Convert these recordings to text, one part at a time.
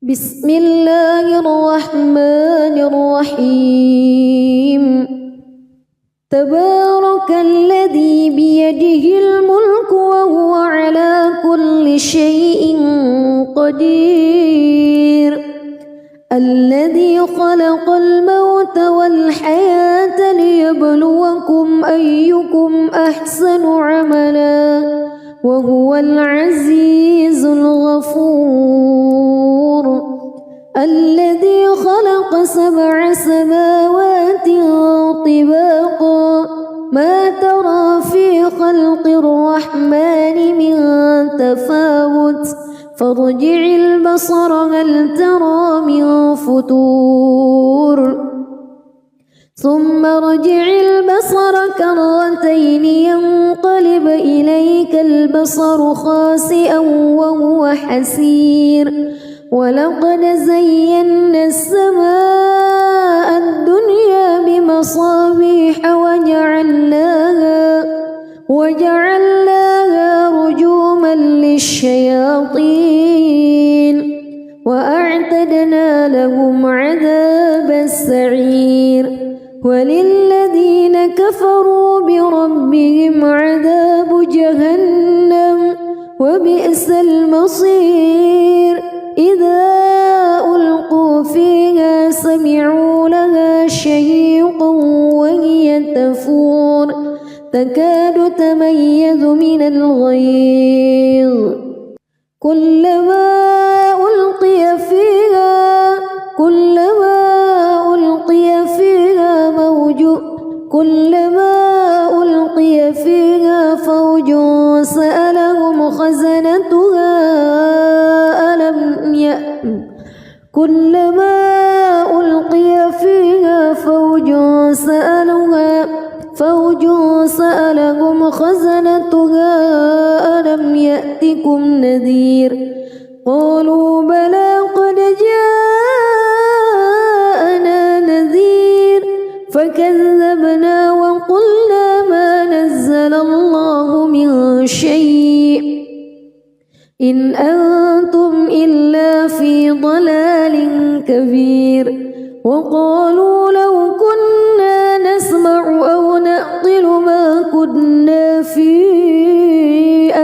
بسم الله الرحمن الرحيم تبارك الذي بيده الملك وهو على كل شيء قدير الذي خلق الموت والحياة ليبلوكم أيكم أحسن عملا وهو العزيز الغفور الذي خلق 7 سماوات طباقا ما ترى في خلق الرحمن من تفاوت فارجع البصر هل ترى من فتور ثم ارجع البصر كرتين ينقلب إليك البصر خاسئا وهو حسير ولقد زينا السماء الدنيا بمصابيح وجعلناها رجوما للشياطين وأعتدنا لهم عذاب السعير وللذين كفروا بربهم عذاب جهنم وبئس المصير إذا ألقوا فيها سمعوا لها شهيقا وهي تفور تكاد تميز من الغيظ كلما ألقي فيها فوج سألهم خزنتها ألم يأتكم نذير قالوا بلى قد جاءنا نذير فكذبنا وقلنا ما نزل الله من شيء إن أنتم إلا في ضلال كبير وقالوا لو كنا نسمع أو نعقل ما كنا في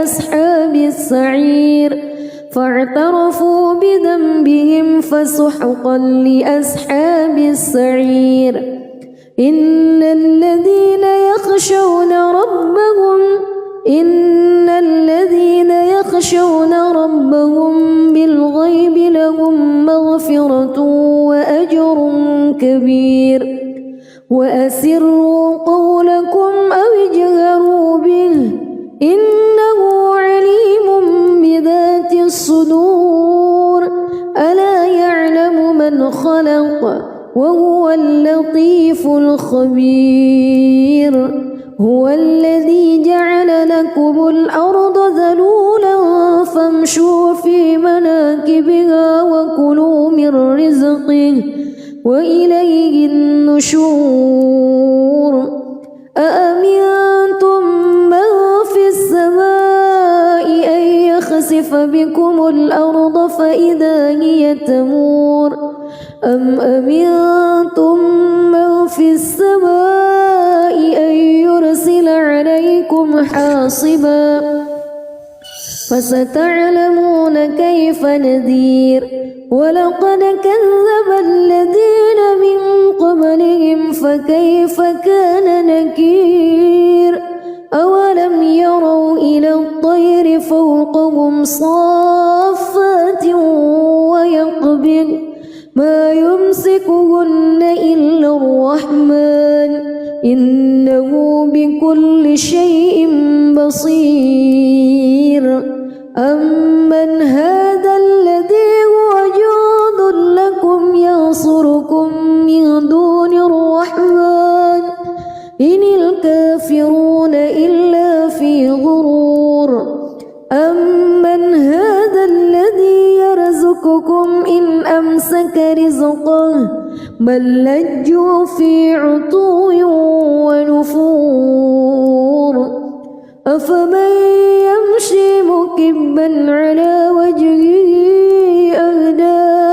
أصحاب السعير فاعترفوا بذنبهم فسحقا لأصحاب السعير إن الذين يخشون ربهم بالغيب لهم مغفرة وأجر كبير وأسروا قولكم أو اجهروا به إنه عليم بذات الصدور ألا يعلم من خلق وهو اللطيف الخبير هو الذي جعل لكم الأرض ذلولا فامشوا في مناكبها وكلوا من رزقه وإليه النشور أأمنتم من في السماء أن يخسف بكم الأرض فإذا هي تمور أم أمنتم من في السماء أن يرسل عليكم حاصبا فستعلمون كيف نذير ولقد كذب الذين من قبلهم فكيف كان نكير أولم يروا إلى الطير فوقهم صافات ويقبض ما يمسكهن إلا الرحمن إنه بكل شيء بصير أمن هذا الذي هو جند لكم ينصركم من دون الرحمن إن الكافرون إلا في غرور أمن هذا الذي يرزقكم إن أمسك رزقه بل لجوا في عتو ونفور أفمن يمشي مكبا على وجهه أهدى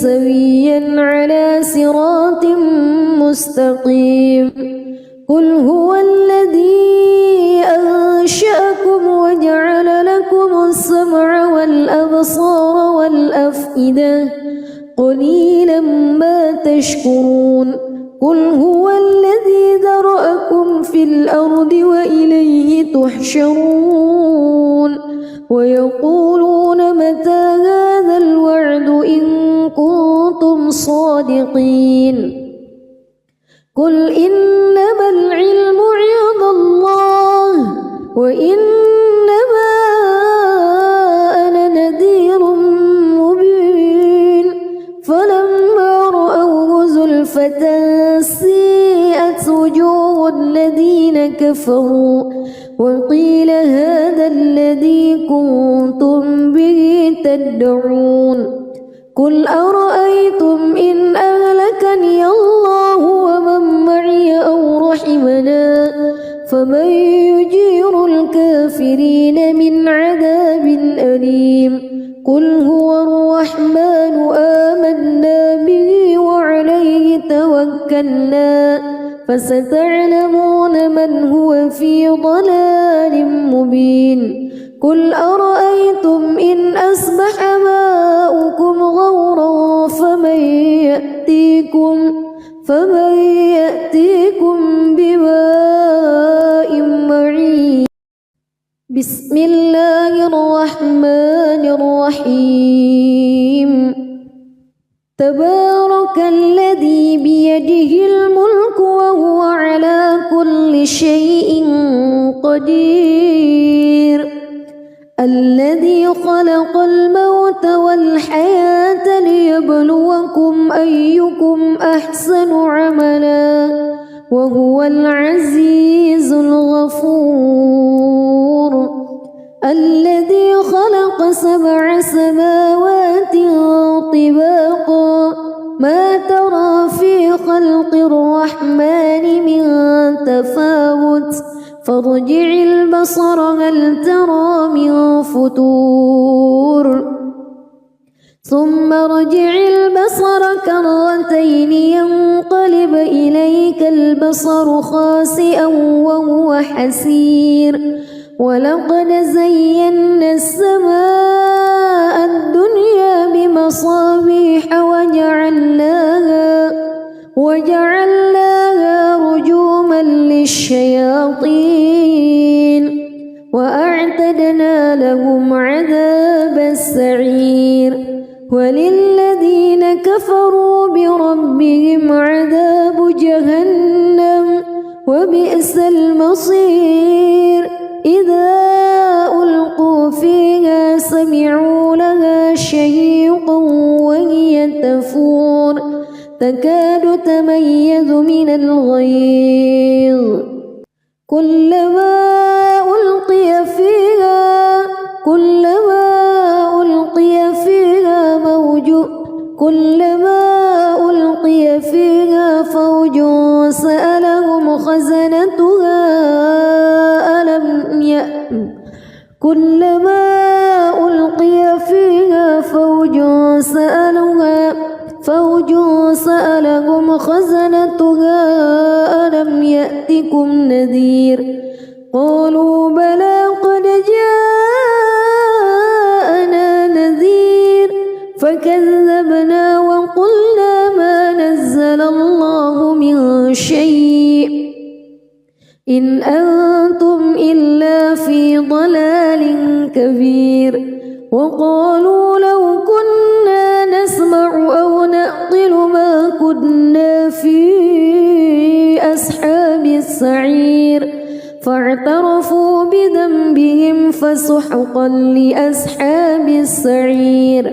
سويا على صراط مستقيم قل هو الذي أنشأكم وجعل لكم السمع والأبصار والأفئدة قليلا ما تشكرون قل هو الذي ذرأكم في الأرض وإليه تحشرون ويقولون متى هذا الوعد إن كنتم صادقين قل إنما العلم عند الله وإنما أنا نذير مبين فلما رأوه زلفة سيئت وجوه الذين كفروا وقيل هذا الذي كنتم به تدعون قل أرأيتم إن أهلكني الله ومن معي أو رحمنا فمن يجير الكافرين من عذاب أليم قل هو الرحمن آمنا به وعليه توكلنا فستعلمون من هو في ضلال مبين قل أرأيتم إن أصبح ماؤكم غورا فمن يأتيكم بماء معين بسم الله الرحمن الرحيم تبارك الذي بيده الملك وهو على كل شيء قدير الذي خلق الموت والحياة ليبلوكم أيكم أحسن عملا وهو العزيز الغفور الذي خلق 7 سماوات طباقا ما ترى في خلق الرحمن من تفاوت فارجع البصر هل ترى من فتور ثم ارجع البصر كرتين ينقلب إليك البصر خاسئا وهو حسير ولقد زينا السماء الدنيا بمصابيح وجعلناها رجوما للشياطين وأعتدنا لهم عذاب السعير وللذين كفروا بربهم عذاب جهنم وبئس المصير إذا ألقوا فيها سمعوا لها شهيقا وهي تفور تكاد تميز من الغيظ كلما ألقي فيها فوج سألهم خزنتها ألم يأتكم نذير قالوا بلى قد جاءنا نذير فكذبنا وقلنا ما نزل الله من شيء إن أنتم إلا في ضلال كبير وقالوا لو كنا نسمع أو نعقل ما كنا في أصحاب السعير فاعترفوا بذنبهم فسحقا لأصحاب السعير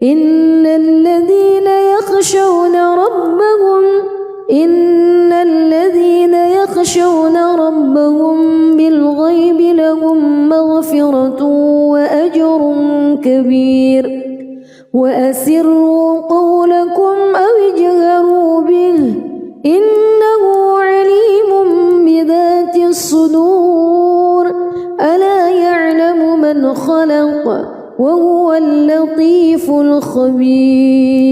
إن الذين يخشون ربهم بالغيب لهم مغفرة وأجر كبير وأسروا قولكم أو اجهروا به إنه عليم بذات الصدور ألا يعلم من خلق وهو اللطيف الخبير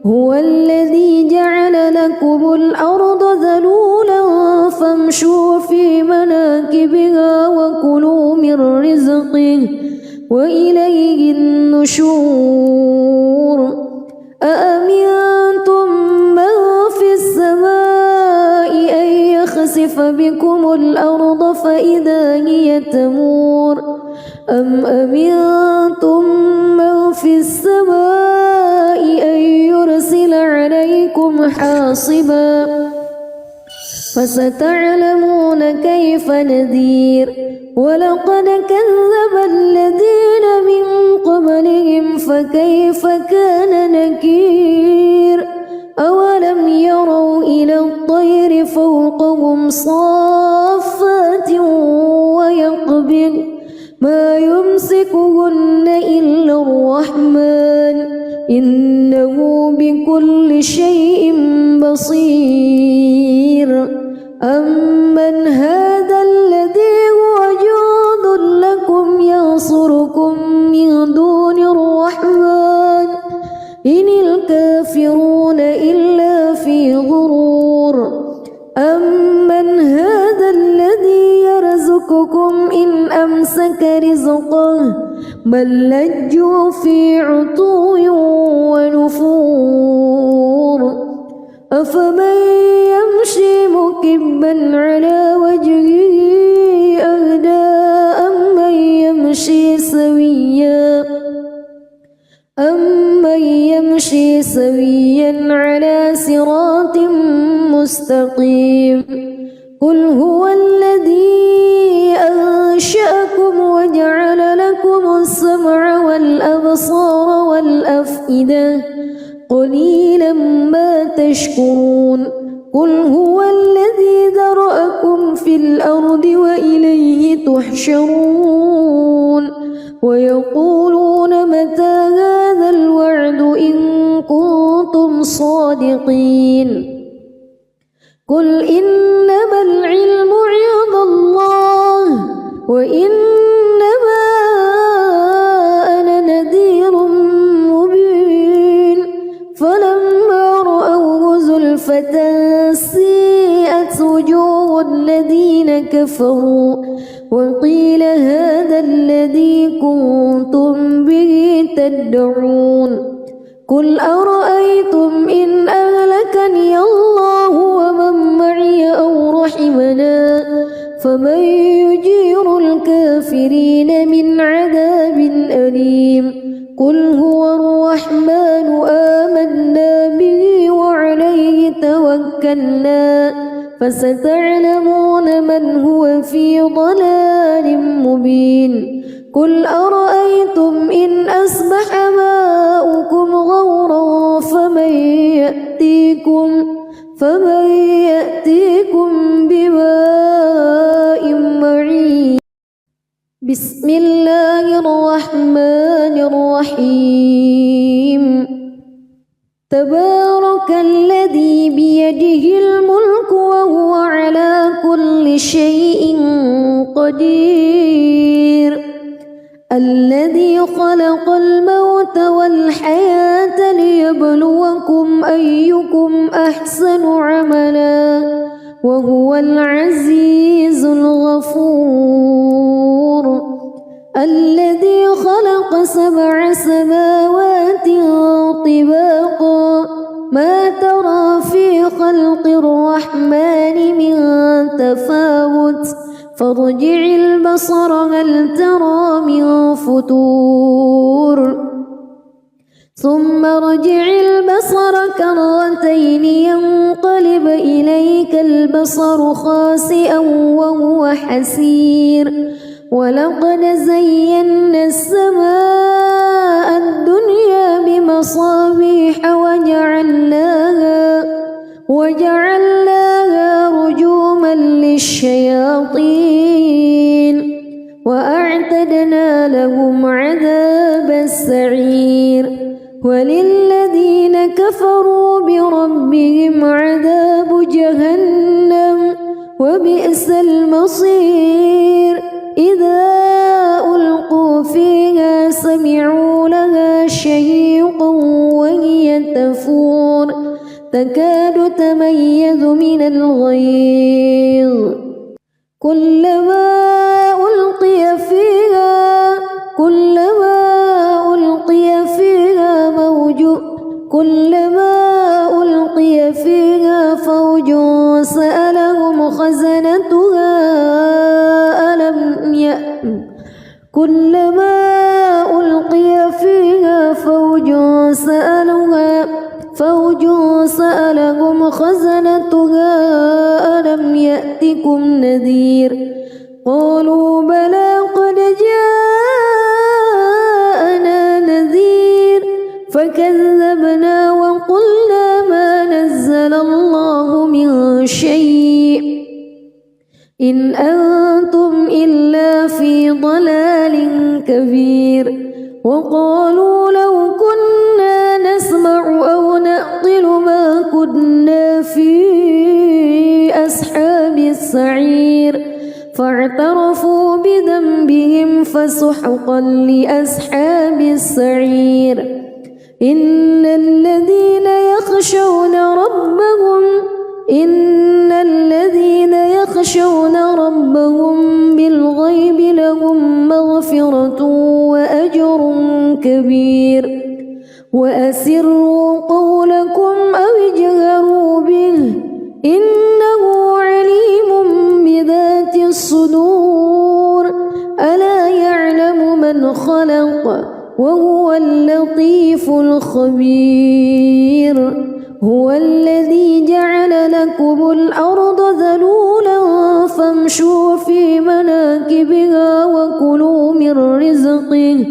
هو الذي جعل لكم الأرض ذلولا فامشوا في مناكبها وكلوا من رزقه وإليه النشور أأمنتم من في السماء أن يخسف بكم الأرض فإذا هي تمور أم أمنتم من في السماء أن يرسل عليكم حاصبا فستعلمون كيف نذير ولقد كذب الذين من قبلهم فكيف كان نكير أولم يروا إلى الطير فوقهم صافات ويقبض ما يمسكهن إلا الرحمن إنه بكل شيء بصير أمن هذا الذي هو جند لكم ينصركم من دون الرحمن إن الكافرون إلا في غرور أمن هذا الذي يرزقكم إن أمسك رزقه بل لجوا في عتو ونفور أفمن يمشي مكبا على وجهه أهدى أمن يمشي سويا على صراط مستقيم قل هو الذي أنشأكم وجعل لكم السمع والأبصار والأفئدة قليلا ما تشكرون قل هو الذي ذرأكم في الأرض وإليه تحشرون ويقولون متى هذا الوعد إن كنتم صادقين قل إنما العلم عند الله وإنما أنا نذير مبين فلما رأوه زلفة سيئت وجوه الذين كفروا وقيل هذا الذي كنتم به تدعون قل أرأيتم إن أهلكني الله ومن معي أو رحمنا فمن يجير الكافرين من عذاب أليم قل هو الرحمن آمنا به وعليه توكلنا فستعلمون من هو في ضلال مبين قل أرأيتم إن أصبح ماؤكم غورا فمن يأتيكم بماء معين بسم الله الرحمن الرحيم تبارك الذي بيده الملك وهو على كل شيء قدير الذي خلق الموت والحياة ليبلوكم أيكم أحسن عملا وهو العزيز الغفور الذي خلق 7 سماوات طباقا ما ترى في خلق الرحمن من تفاوت فارجع البصر هل ترى من فتور ثم ارجع البصر كرتين ينقلب إليك البصر خاسئا وهو حسير ولقد زينا السماء الدنيا بمصابيح وجعلناها رجوما للشياطين وأعتدنا لهم عذاب السعير وللذين كفروا بربهم عذاب جهنم وبئس المصير إذا ألقوا فيها يتميز من الغيظ كلما ألقي فيها فوج سألهم خزنتها ألم يأتكم نذير قالوا بلى قد جاءنا نذير فكذبنا وقلنا ما نزل الله من شيء إن أنتم إلا في ضلال كبير وقالوا لو كنا نسمع أو نعقل ما كنا في أصحاب السعير فاعترفوا بذنبهم فسحقا لأصحاب السعير إن الذين يخشون ربهم بالغيب لهم مغفرة وأجر كبير وأسروا قولكم أو اجهروا به إنه عليم بذات الصدور ألا يعلم من خلق وهو اللطيف الخبير هو الذي جعل لكم الأرض ذلولا فامشوا في مناكبها وكلوا من رزقه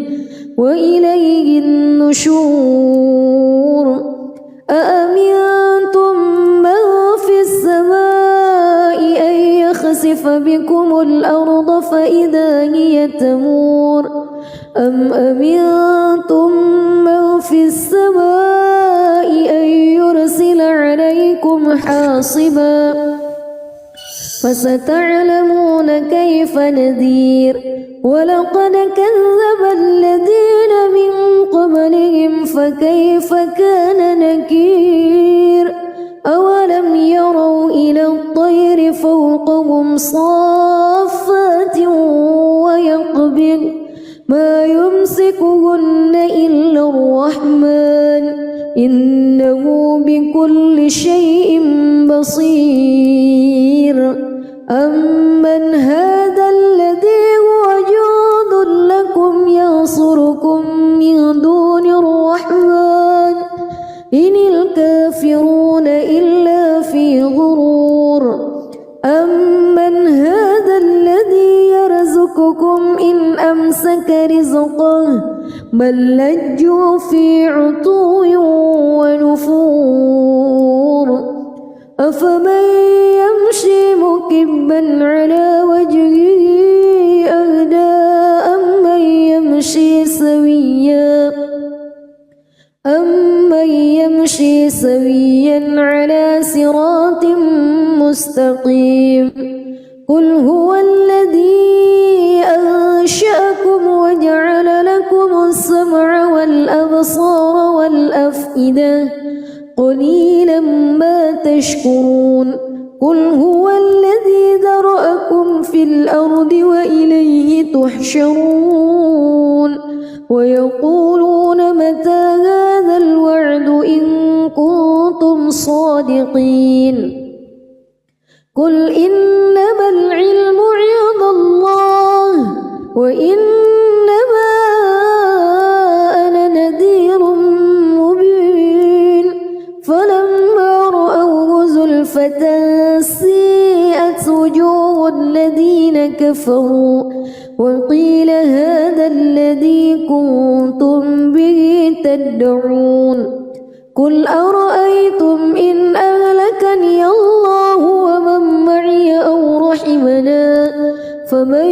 وإليه النشور أأمنتم من في السماء أن يخسف بكم الأرض فإذا هي تمور أم أمنتم من في السماء أن يرسل عليكم حاصبا فستعلمون كيف نذير ولقد كذب الذين من قبلهم فكيف كان نكير أولم يروا إلى الطير فوقهم صافات ويقبض ما يمسكهن إلا الرحمن إنه بكل شيء بصير أمن هذا الذي هو جند لكم ينصركم من دون الرحمن إن الكافرون إلا في غرور أمن هذا الذي يرزقكم إن أمسك رزقه بل لجوا في عتو ونفور أفمن يمشي مكبا على وجهه أهدى أمن يمشي سويا على صراط مستقيم قل هو الذي أنشأكم وجعل لكم السمع والأبصار والأفئدة قليلا ما تشكرون قل هو الذي ذرأكم في الأرض وإليه تحشرون ويقولون متى هذا الوعد إن كنتم صادقين قل إنما العلم عند الله وإنما أنا نذير مبين فلما رأوه زلفة سيئت وجوه الذين كفروا وقيل هذا الذي كنتم به تدعون قل أرأيتم إن أهلكني الله ومن معي أو رحمنا فمن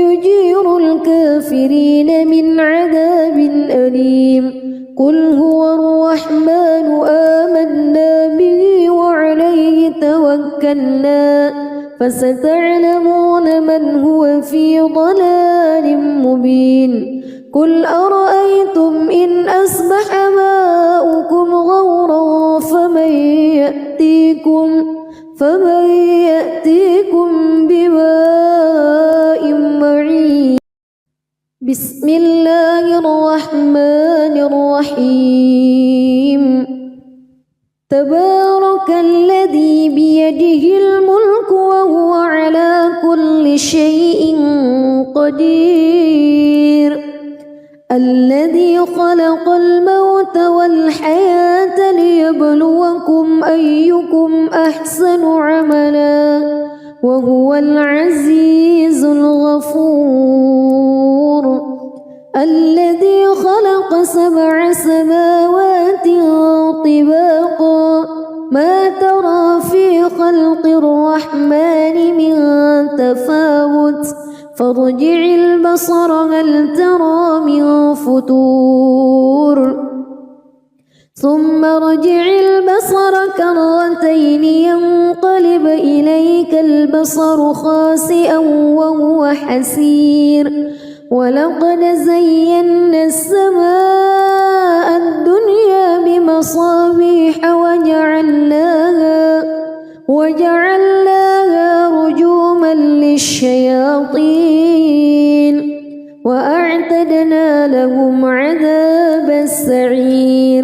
يجير الكافرين من عذاب أليم قل هو الرحمن آمنا به وعليه توكلنا فستعلمون من هو في ضلال مبين قل أرأيتم إن أصبح ماؤكم غورا فمن يأتيكم بماء معين. بسم الله الرحمن الرحيم. تبارك الذي بيده الملك وهو على كل شيء قدير. الذي خلق الموت والحياة ليبلوكم أيكم أحسن عملا وهو العزيز الغفور. الذي خلق 7 سماوات طباقا ما ترى في خلق الرحمن من تفاوت فارجع البصر هل ترى من فتور ثم ارجع البصر كرتين ينقلب إليك البصر خاسئا وهو حسير. ولقد زينا السماء الدنيا بمصابيح وجعلناها رجوما للشياطين وأعتدنا لهم عذاب السعير.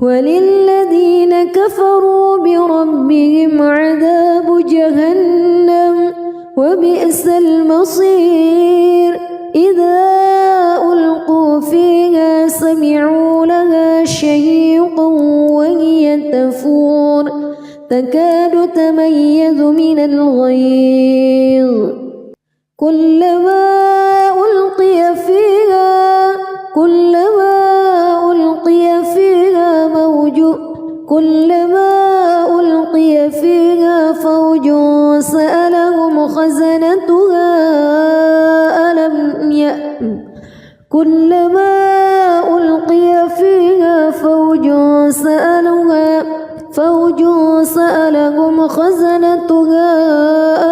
وللذين كفروا بربهم عذاب جهنم وبئس المصير. إذا ألقوا فيها سمعوا لها شهيقا وهي تفور تكاد تميز من الغيظ. كلما ألقي فيها فوج سألهم خزنتها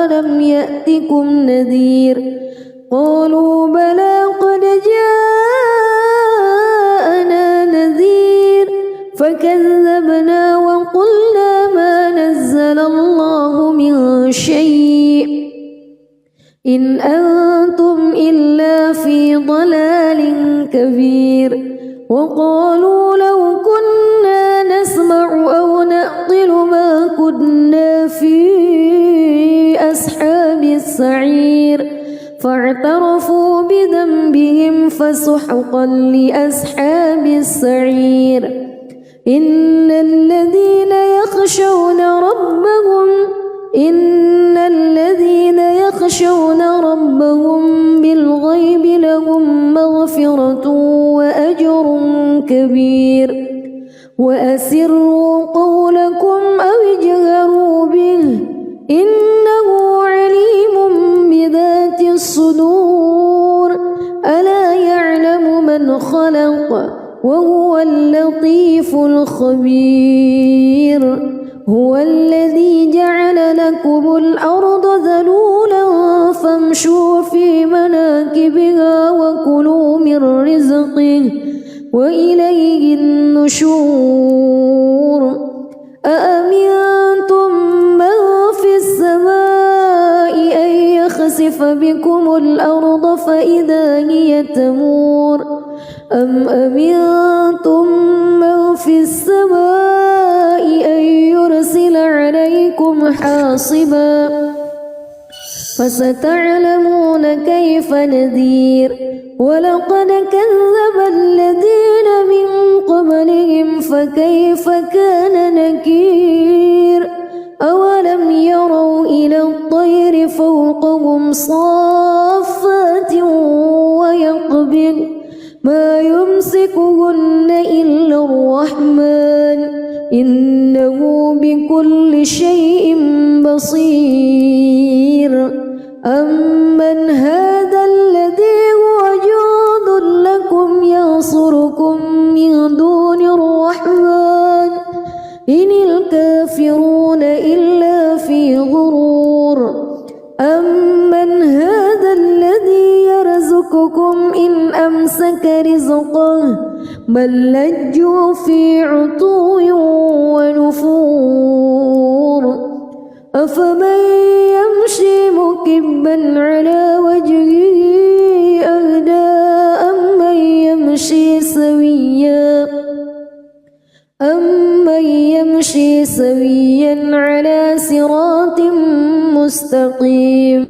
ألم يأتكم نذير. قالوا بلى قد جاءنا نذير فكذبنا وقلنا ما نزل الله من شيء إن أنتم إلا في ضلال كبير. وقالوا لو كنا نسمع أو نعقل ما كنا في أصحاب السعير فاعترفوا بذنبهم فسحقا لأصحاب السعير. إن الذين يخشون ربهم بالغيب لهم مغفرة وأجر كبير. وأسروا قولكم أو اجهروا به إنه عليم بذات الصدور. ألا يعلم من خلق وهو اللطيف الخبير. هو الذي جعل لكم الأرض ذلولا فامشوا في مناكبها وكلوا من رزقه وإليه النشور. أأمنتم من في السماء أن يخسف بكم الأرض فإذا هي تمور أم أمنتم من في السماء أن يرسل عليكم حاصبا فستعلمون كيف نذير. ولقد كذب الذين من قبلهم فكيف كان نكير. أولم يروا إلى الطير فوقهم صافات ويقبض ما يمسكهن إلا الرحمن إنه بكل شيء بصير. أمن هذا الذي هو جند لكم ينصركم من دون الرحمن إن الكافرون إلا في غرور. أمن هذا الذي يرزقكم إن أمسك رزقه بل لجوا في عتو ونفور أفمن يمشي مكبا على وجهه أهدى أمن يمشي سويا على صراط مستقيم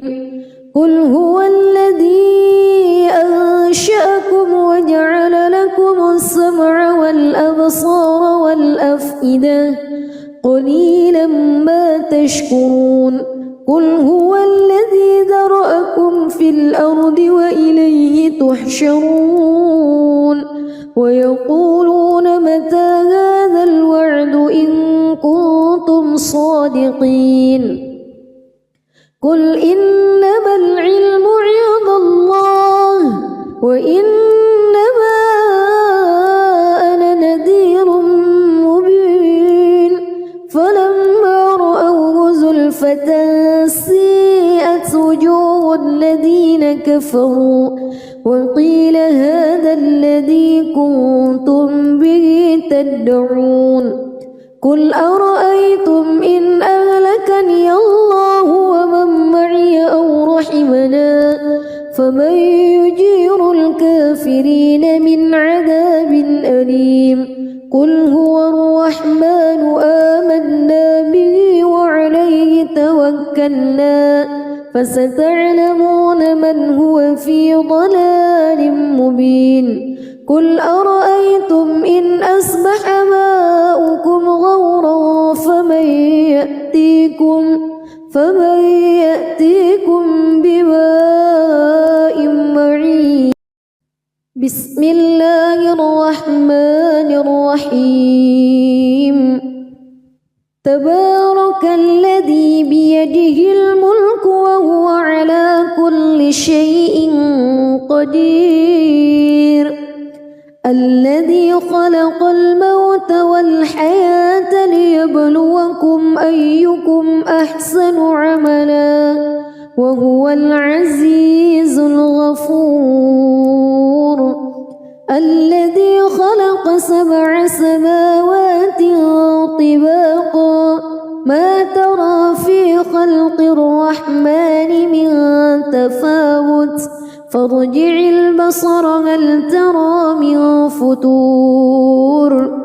قل هو الذي أنشأكم وجعل لكم السمع والأبصار والأفئدة قليلا ما تشكرون قل هو الذي ذرأكم في الأرض وإليه تحشرون ويقولون متى هذا الوعد إن كنتم صادقين قل إنما العلم عند الله وإنما أنا نذير مبين فلما رأوه زلفة سيئت وجوه الذين كفروا وقيل هذا الذي كنتم به تدعون قل أرأيتم إن أهلكني الله ومن معي أو رحمنا فمن يجير الكافرين من عذاب أليم قل هو الرحمن آمنا به وعليه توكلنا فستعلمون من هو في ضلال مبين قل أرأيتم إن أصبح ماؤكم غورا فمن يأتيكم بماء معين بسم الله الرحمن الرحيم تبارك الذي بيده الملك وهو على كل شيء قدير الذي خلق الموت والحياة ليبلوكم أيكم أحسن عملا وهو العزيز الغفور الذي خلق 7 سماوات طباقا ما ترى في خلق الرحمن من تفاوت فارجع البصر هل ترى من فتور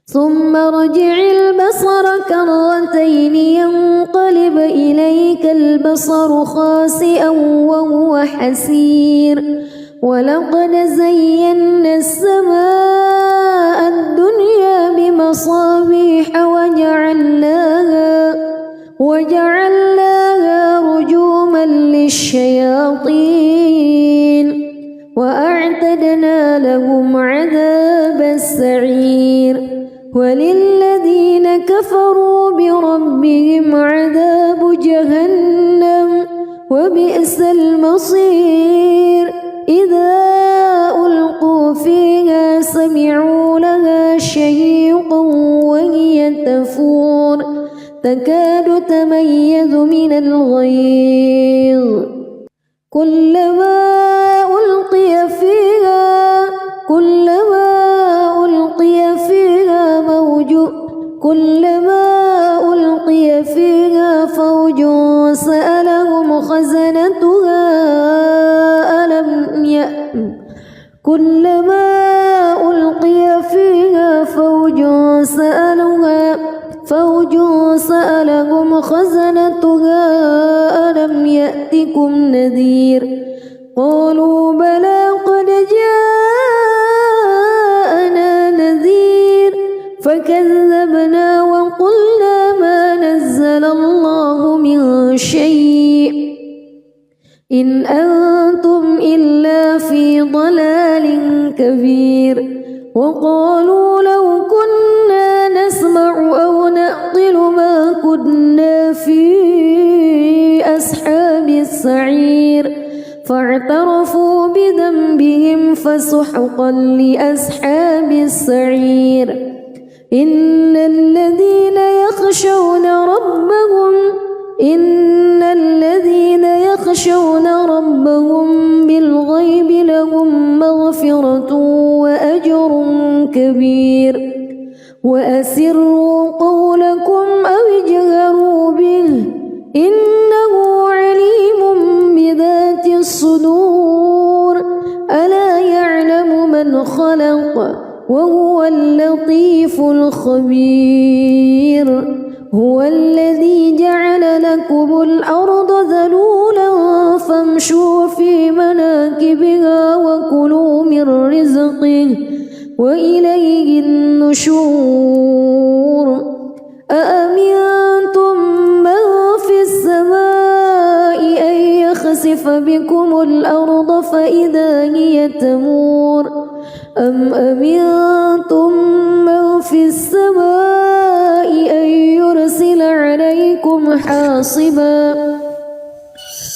ثم ارجع البصر كرتين ينقلب إليك البصر خاسئا وهو حسير ولقد زينا السماء الدنيا بمصابيح وجعلناها رجوما للشياطين وأعتدنا لهم عذاب السعير وللذين كفروا بربهم عذاب جهنم وبئس المصير إذا ألقوا فيها سمعوا لها شهيقا وهي تفور تكاد تميز من الغيظ كلما ألقي فيها فوج سألهم خزنتها ألم يأتكم نذير قالوا بلى قد جاءنا نذير فكذبنا وقلنا ما نزل الله من شيء إن أنتم إلا في ضلال كبير وقالوا لو كنا نسمع أو نعقل ما كنا في أصحاب السعير فاعترفوا بذنبهم فسحقا لأصحاب السعير إن الذين يخشون ربهم بالغيب لهم مغفرة وأجر كبير وأسروا قولكم أو اجهروا به إنه عليم بذات الصدور ألا يعلم من خلق وهو اللطيف الخبير هو الذي جعل لكم الأرض ذلولا فامشوا في مناكبها وكلوا من رزقه وإليه النشور أأمنتم من في السماء أن يخسف بكم الأرض فإذا هي تمور أم أمنتم من في السماء أن يرسل عليكم حاصبا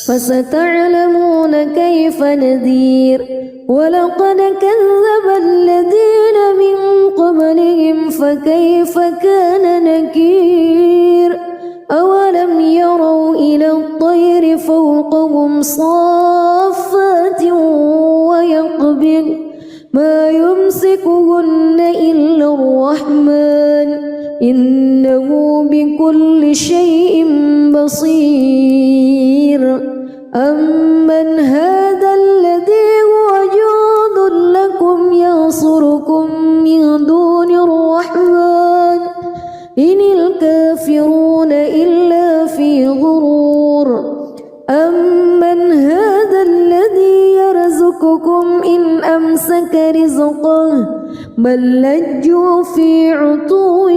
فستعلمون كيف نذير ولقد كذب الذين من قبلهم فكيف كان نكير أولم يروا إلى الطير فوقهم صافات ويقبض ما يمسكهن إلا الرحمن إنه بكل شيء بصير أمن هذا الذي هو جند لكم ينصركم من دون الرحمن إن الكافرون إلا في غرور أمن هذا الذي يرزقكم إن أمسك رزقه بل لجوا في عتو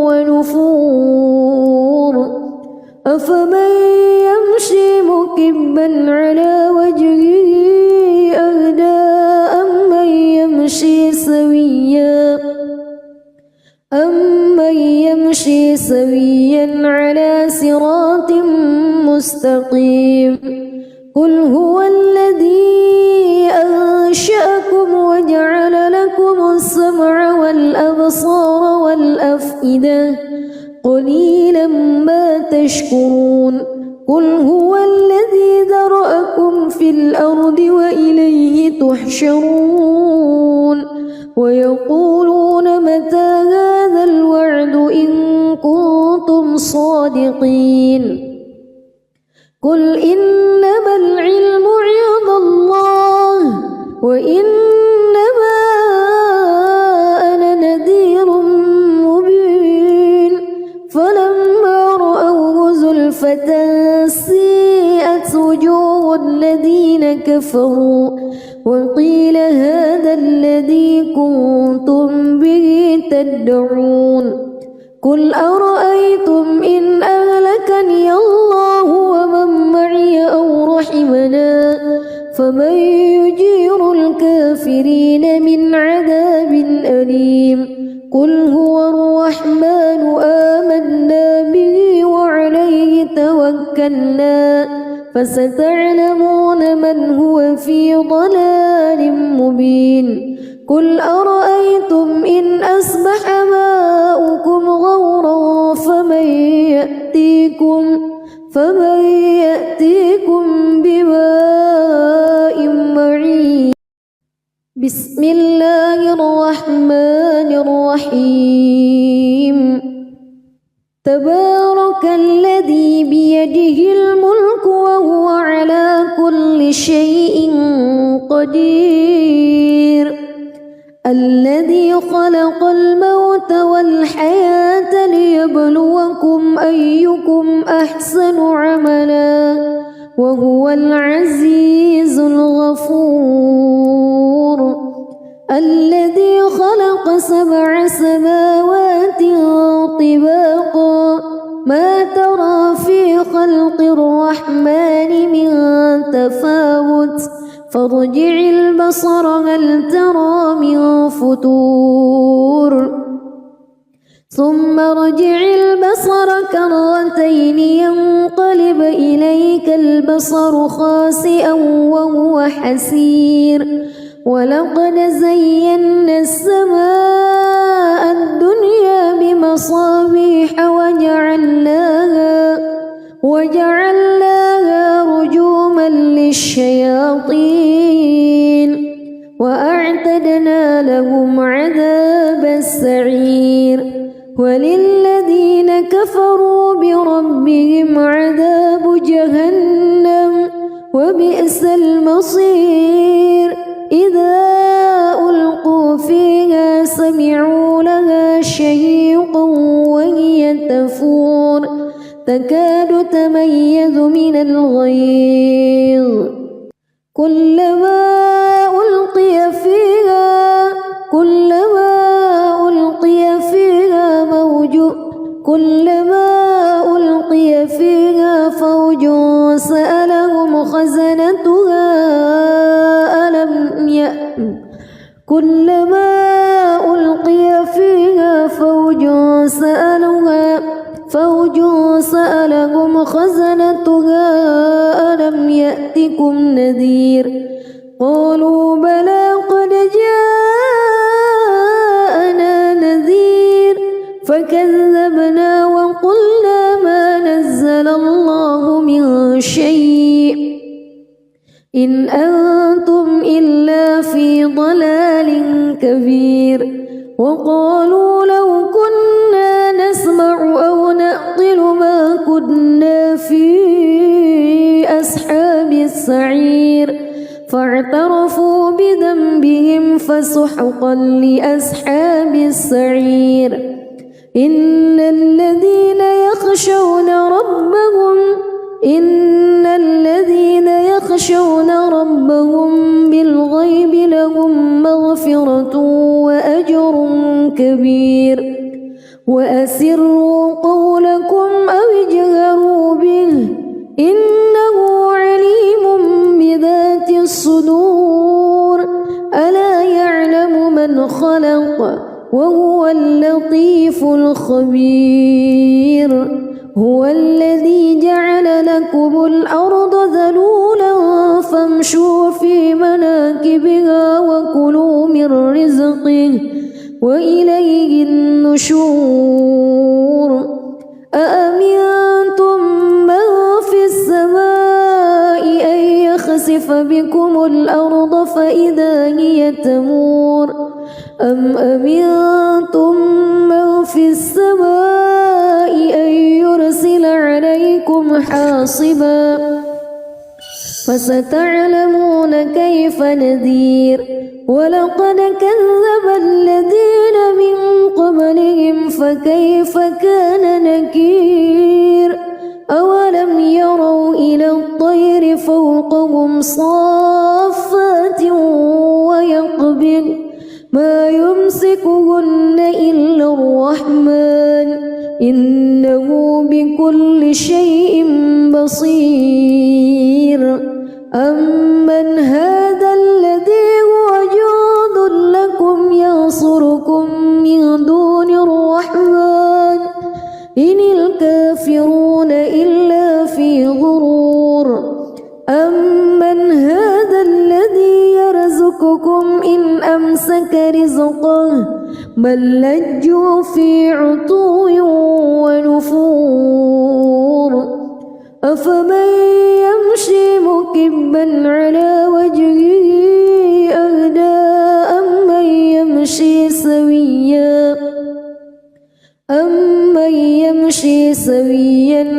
ونفور أفمن يمشي مكبا على وجهه أهدى أمن يمشي سويا على صراط مستقيم قل هو الذي أنشأكم وجعل لكم السمع والأبصار والأفئدة قليلا ما تشكرون قل هو الذي ذرأكم في الأرض وإليه تحشرون ويقولون متى هذا الوعد إن كنتم صادقين قل إنما العلم عند الله وإنما أنا نذير مبين فلما رأوه زلفة سيئت وجوه الذين كفروا وقيل هذا الذي كنتم به تدعون قل أرأيتم إن أهلكني الله ومن معي أو رحمنا فمن يجير الكافرين من عذاب أليم قل هو الرحمن آمنا به وعليه توكلنا فستعلمون من هو في ضلال مبين قل أرأيتم إن أصبح ماؤكم غورا فمن يأتيكم بماء معين بسم الله الرحمن الرحيم تبارك الذي بيده الملك وهو على كل شيء قدير الذي خلق الموت والحياة ليبلوكم أيكم أحسن عملا وهو العزيز الغفور الذي خلق 7 سماوات طباقا ما ترى في خلق الرحمن من تفاوت فارجع البصر هل ترى من فتور ثم ارجع البصر كرتين ينقلب إليك البصر خاسئا وهو حسير ولقد زينا السماء الدنيا بمصابيح وجعلناها رجوما للشياطين وأعتدنا لهم عذاب السعير وللذين كفروا بربهم عذاب جهنم وبئس المصير إذا ألقوا فيها سمعوا لها شهيقا وهي تفور تكاد تميز من الغيظ كلما ألقي فيها فوج سألهم خزنتها ألم يأتكم نذير قالوا بلى قد جاءنا نذير فكذبنا وقلنا ما نزل الله من شيء إن أنتم إلا في ضلال كبير وقالوا لو كنا نسمع أو نعقل ما كنا في أصحاب السعير فاعترفوا بذنبهم فسحقا لأصحاب السعير إن الذين يخشون ربهم بالغيب لهم مغفرة وأجر كبير وأسروا قولكم أو اجهروا به إنه عليم بذات الصدور ألا يعلم من خلق وهو اللطيف الخبير هو الذي جعل لكم الأرض ذلولا فامشوا في مناكبها وكلوا من رزقه وإليه النشور أأمنتم من في السماء أن يخسف بكم الأرض فإذا هي تمور أم أمنتم من في السماء أن يرسل عليكم حاصبا فستعلمون كيف نذير ولقد كذب الذين من قبلهم فكيف كان نكير أولم يروا إلى الطير فوقهم صافات ويقبض ما يمسكهن إلا الرحمن إنه بكل شيء بصير أمن هذا الذي هو جند لكم ينصركم من دون الرحمن إن الكافرون إلا في غرور أمن هذا الذي يرزقكم إن أمسك رزقه بل لجوا في عتو ونفور أفمن يمشي مكبا على وجهه أهدى أمن يمشي سويا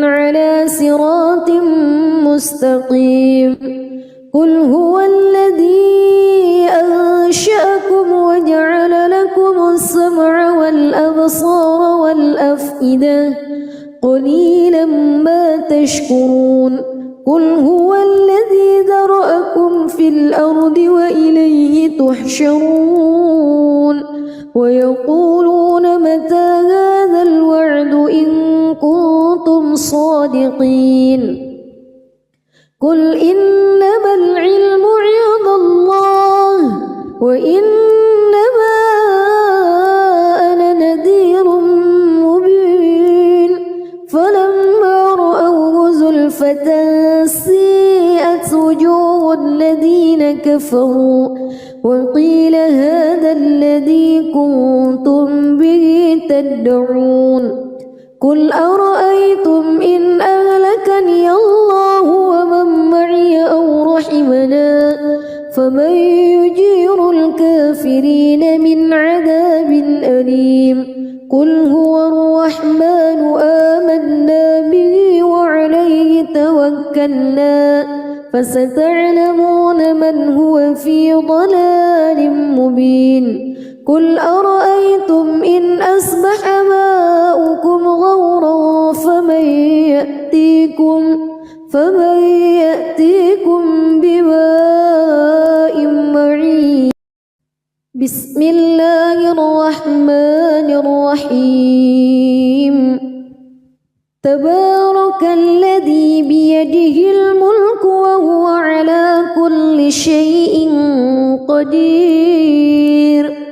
على صراط مستقيم قل هو الذي أنشأكم وجعل لكم السمع والأبصار والأفئدة قليلا ما تشكرون قل هو الذي ذرأكم في الأرض وإليه تحشرون ويقولون متى هذا الوعد إن كنتم صادقين قل إنما العلم عند الله وإنما أنا نذير مبين فلما رأوه زلفة سيئت وجوه الذين كفروا وقيل هذا الذي كنتم به تدعون قل أرأيتم إن أهلكني الله ومن معي أو رحمني رحمنا فمن يجير الكافرين من عذاب أليم قل هو الرحمن آمنا به وعليه توكلنا فستعلمون من هو في ضلال مبين قل أرأيتم إن أصبح ماؤكم غورا فمن يأتيكم بماء معين بسم الله الرحمن الرحيم تبارك الذي بيده الملك وهو على كل شيء قدير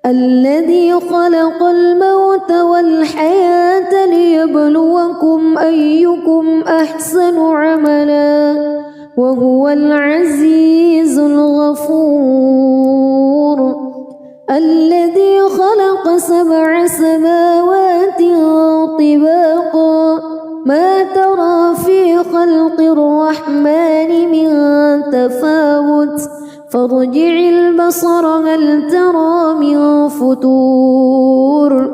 الذي خلق الموت والحياة ليبلوكم أيكم أحسن عملا وهو العزيز الغفور الذي خلق 7 سماوات طباقا ما ترى في خلق الرحمن من تفاوت فارجع البصر هل ترى من فطور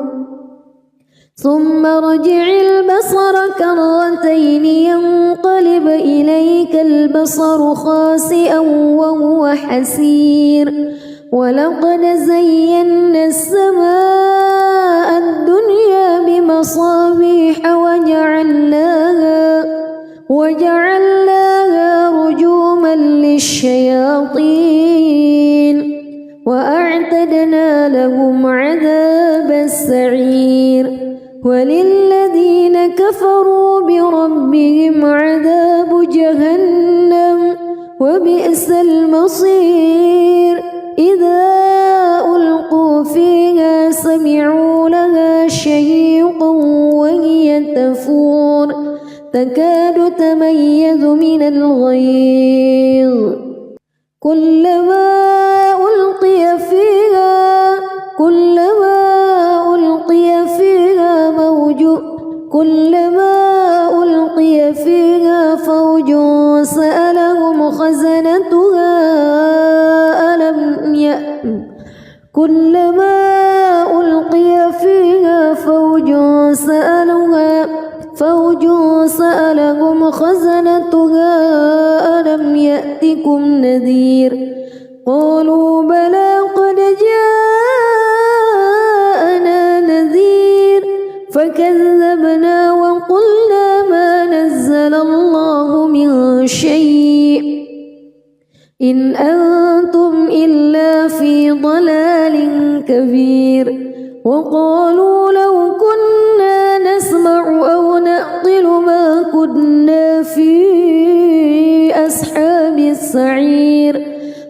ثم ارجع البصر كرتين ينقلب إليك البصر خاسئا وهو حسير ولقد زينا السماء الدنيا بمصابيح وجعلناها رجوما للشياطين وأعتدنا لهم عذاب السعير وللذين كفروا بربهم عذاب جهنم وبئس المصير إذا ألقوا فيها سمعوا لها شهيقا وهي تفور تكاد تميز من الغيظ كلما ألقي فيها فوج سألهم خزنتها كلما ألقي فيها فوج سألهم خزنتها ألم يأتكم نذير قالوا بلى قد جاءنا نذير فكذبنا وقلنا ما نزل الله من شيء إن أنتم إلا في ضلال كبير وقالوا لو كنا نسمع أو نعقل ما كنا في أصحاب السعير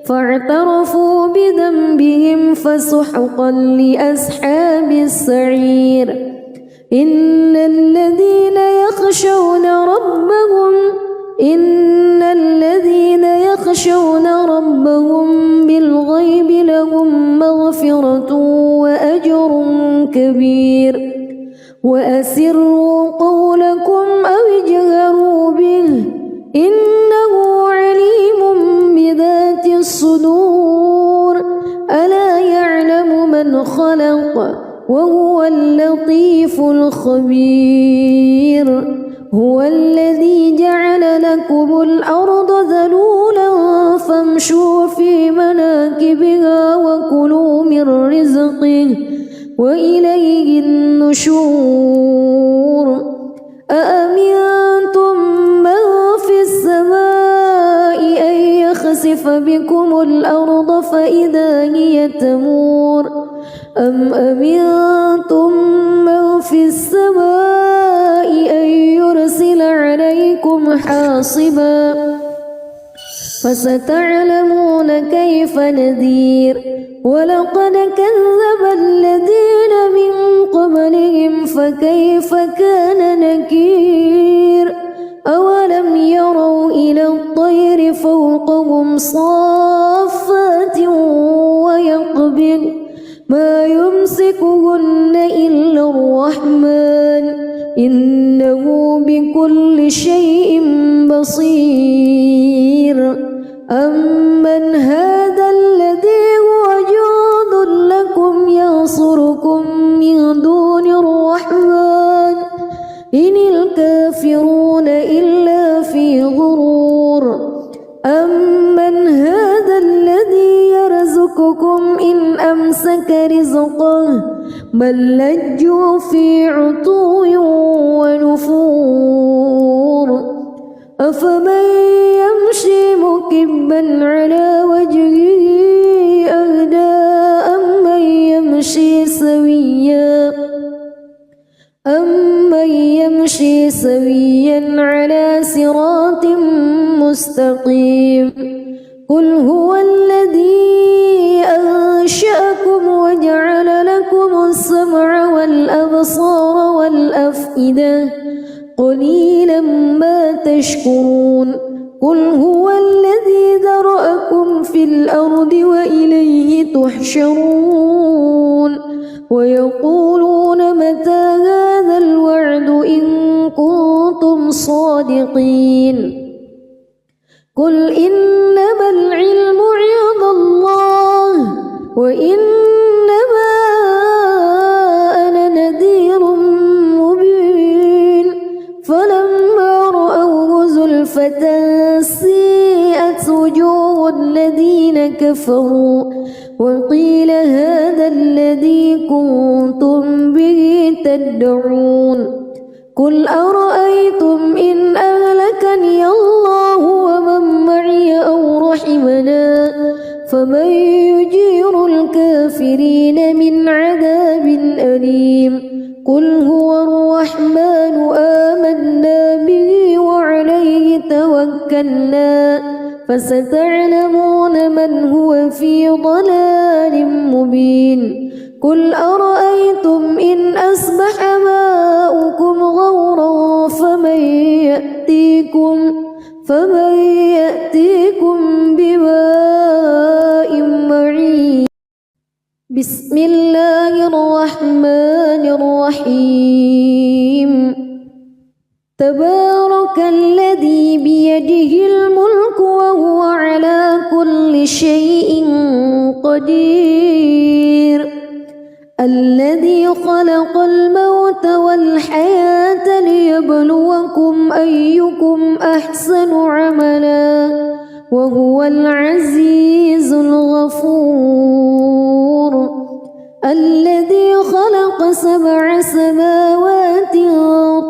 فاعترفوا بذنبهم فسحقا لأصحاب السعير إن الذين يخشون ربهم بالغيب لهم مغفرة وأجر كبير وأسروا قولكم أو اجهروا به إنه عليم بذات الصدور ألا يعلم من خلق وهو اللطيف الخبير هو الذي جعل لكم الأرض ذلولا فامشوا في مناكبها وكلوا من رزقه وإليه النشور أأمنتم من في السماء أن يخسف بكم الأرض فإذا هي تمور أم أمنتم من في السماء أن يرسل عليكم حاصبا فستعلمون كيف نذير ولقد كذب الذين من قبلهم فكيف كان نكير أولم يروا إلى الطير فوقهم صافات ويقبض ما يمسكهن إلا الرحمن إنه بكل شيء بصير أمن هذا الذي هو جند لكم ينصركم من دون الرحمن إن الكافرون إلا في غرور أمن هذا الذي يرزقكم إن أمسك رزقه بل لجوا في عتو ونفور أفمن يمشي مكبا على وجهه أهدى أمن يمشي سويا على صراط مستقيم قل هو الذي أنشأكم وجعل لكم السمع والأبصار والأفئدة قليلا ما تشكرون قل هو الذي ذرأكم في الأرض وإليه تحشرون ويقولون متى هذا الوعد إن كنتم صادقين قل إنما العلم عند الله وإنما أنا نذير مبين فلما رأوه زلفة سيئت وجوه الذين كفروا وقيل هذا الذي كنتم به تدعون قل أرأيتم إن أهلكني الله ومن معي أو رحمنا فمن يجير الكافرين من عذاب أليم قل هو الرحمن آمنا به وعليه توكلنا فستعلمون من هو في ضلال مبين قل أرأيتم إن أصبح ماؤكم غورا فمن يأتيكم بماء معين بسم الله الرحمن الرحيم تبارك الذي بيده الملك وهو على كل شيء قدير الذي خلق الموت والحياة ليبلوكم أيكم أحسن عملا وهو العزيز الغفور الذي خلق 7 سماوات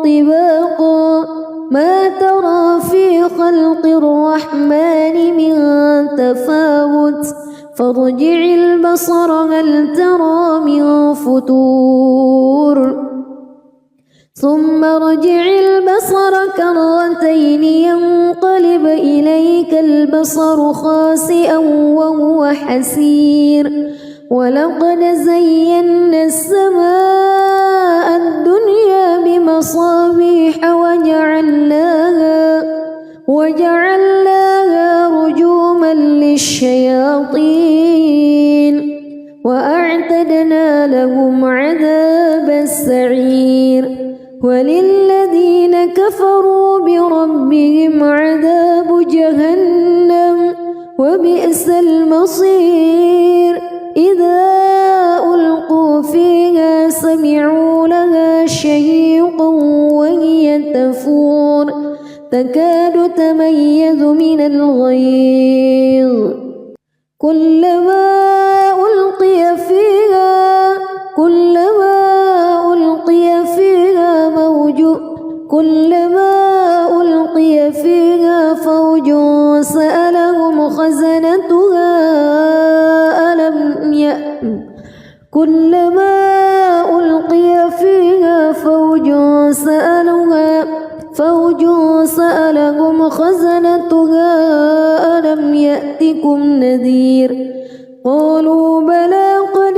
طباقا ما ترى في خلق الرحمن من تفاوت فارجع البصر هل ترى من فتور ثم ارجع البصر كرتين ينقلب إليك البصر خاسئا وهو حسير ولقد زينا السماء الدنيا بمصابيح وجعلناها رجوما للشياطين وأعتدنا لهم عذاب السعير وللذين كفروا بربهم عذاب جهنم وبئس المصير إذا ألقوا فيها سمعوا لها شهيقا وهي تفور تكاد تميز من الغيظ كلما ألقي فيها فوج سألهم خزنتها كلما ألقي فيها فوج سألهم خزنتها ألم يأتكم نذير قالوا بلى قد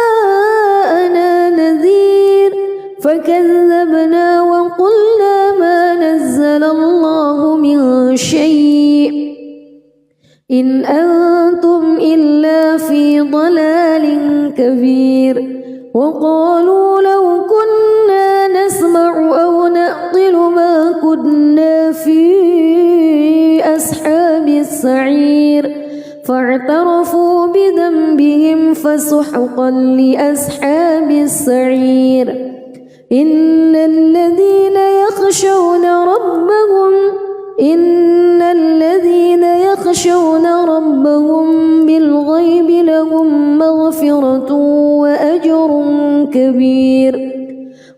جاءنا نذير فكذبنا وقلنا ما نزل الله من شيء إن أنتم إلا في ضلال كبير وقالوا لو كنا نسمع أو نعقل ما كنا في أصحاب السعير السعير فاعترفوا بذنبهم فسحقا لأصحاب السعير إن الذين يخشون ربهم بالغيب لهم مغفرة وأجر كبير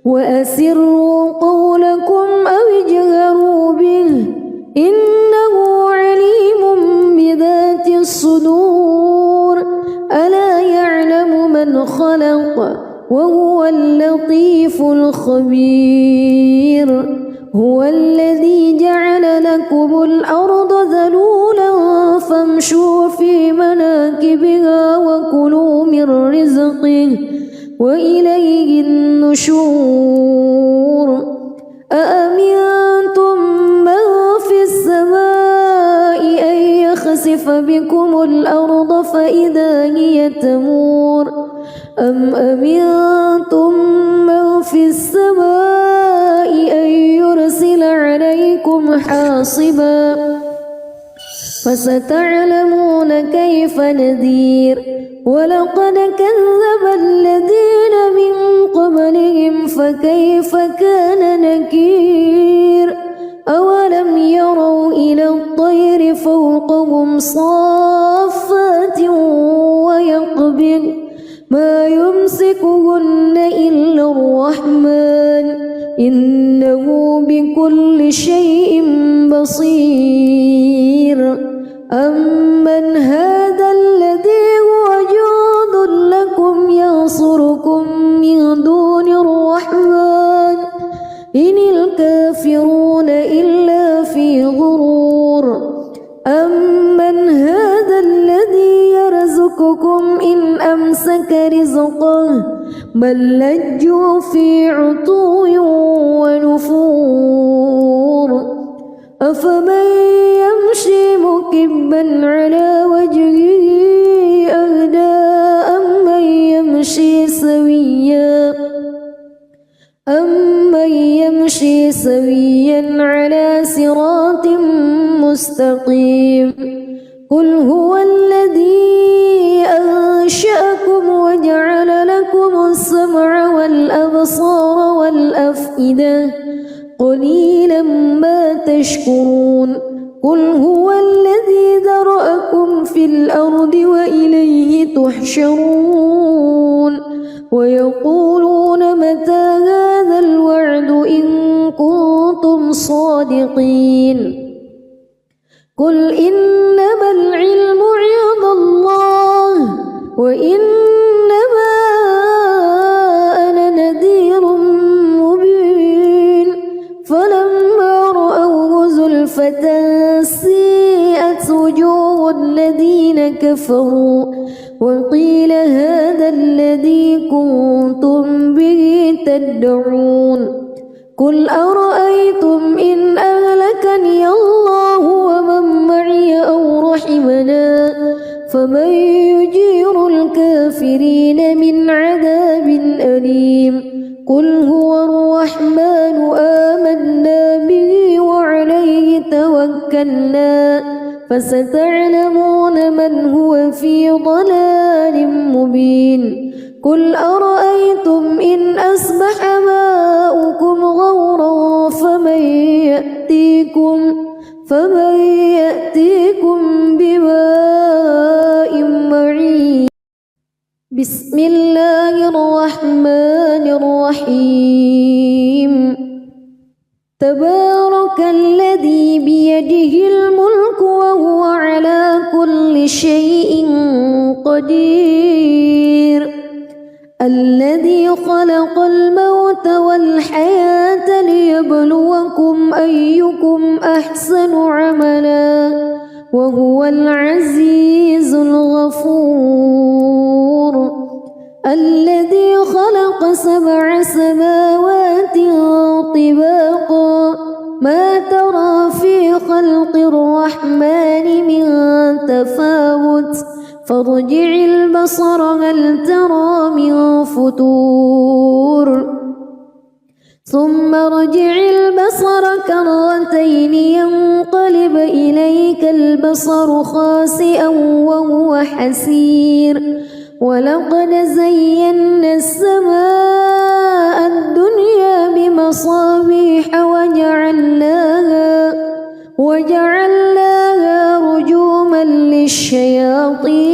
وأسروا قولكم أو اجهروا به إنه عليم بذات الصدور ألا يعلم من خلق وهو اللطيف الخبير هو الذي جعل لكم الأرض ذلولا فامشوا في مناكبها وكلوا من رزقه وإليه النشور أأمنتم من في السماء أن يخسف بكم الأرض فإذا هي تمور أم أمنتم من في السماء أن يرسل عليكم حاصبا فستعلمون كيف نذير ولقد كذب الذين من قبلهم فكيف كان نكير أولم يروا إلى الطير فوقهم صافات ويقبض ما يمسكهن إلا الرحمن إنه بكل شيء بصير أمن هذا الذي هو جند لكم ينصركم من دون الرحمن إن الكافرون إلا في غرور أمن هذا الذي يرزقكم إن أمسك رزقه بل لجوا في عتو ونفور أفمن يمشي مكبا على وجهه أهدى أمن يمشي سويا على صراط مستقيم قل هو الذي أنشأكم وجعل لكم السمع والأبصار والأفئدة قليلا ما تشكرون قل هو الذي ذرأكم في الأرض وإليه تحشرون ويقولون متى هذا الوعد إن كنتم صادقين قل إنما العلم عند الله وإنما أنا نذير مبين فلما رأوه زلفة سيئت وجوه الذين كفروا وقيل هذا الذي كنتم به تدعون قل أرأيتم إن أهلكني الله ومن معي أو رحمنا فمن يجير الكافرين من عذاب أليم قل هو الرحمن آمنا به وعليه توكلنا فستعلمون من هو في ضلال مبين قل أرأيتم إن أصبح ماؤكم غورا فمن يأتيكم بماء معين بسم الله الرحمن الرحيم تبارك الذي بيده الملك وهو على كل شيء قدير الذي خلق الموت والحياة ليبلوكم أيكم أحسن عملا وهو العزيز الغفور الذي خلق 7 سماوات طباقا ما ترى في خلق الرحمن من تفاوت فارجع البصر هل ترى من فتور ثم ارجع البصر كرتين ينقلب إليك البصر خاسئا وهو حسير ولقد زينا السماء الدنيا بمصابيح وجعلناها رجوما للشياطين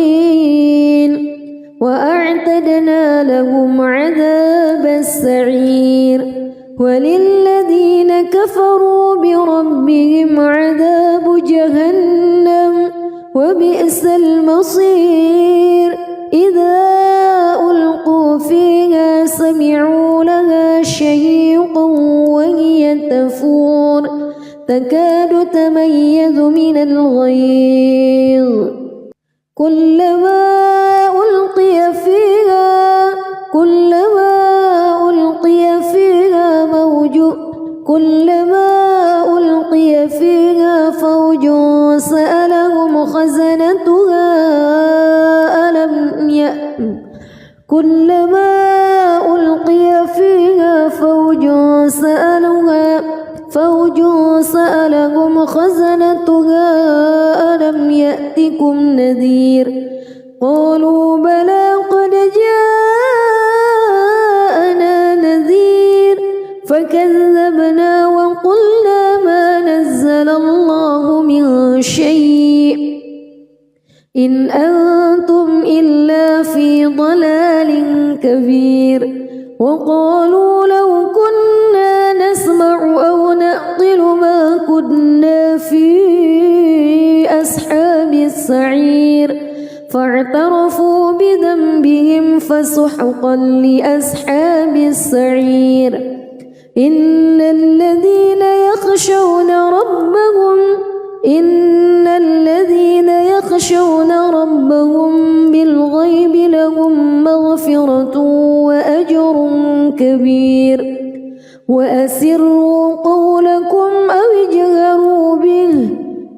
وأعتدنا لهم عذاب السعير وللذين كفروا بربهم عذاب جهنم وبئس المصير إذا ألقوا فيها سمعوا لها شهيقا وهي تفور تكاد تميز من الغيظ كلما ألقي فيها فوج سألهم خزنتها ألم يأتكم نذير قالوا بلى قد جاءنا نذير فكذبنا وقلنا ما نزل الله من شيء إن أنتم إلا في ضلال كبير وقالوا لو كنا نسمع أو نعقل ما كنا في أصحاب السعير فاعترفوا بذنبهم فسحقا لأصحاب السعير إن الذين يخشون ربهم بالغيب لهم مغفرة وأجر كبير وأسروا قولكم أو اجهروا به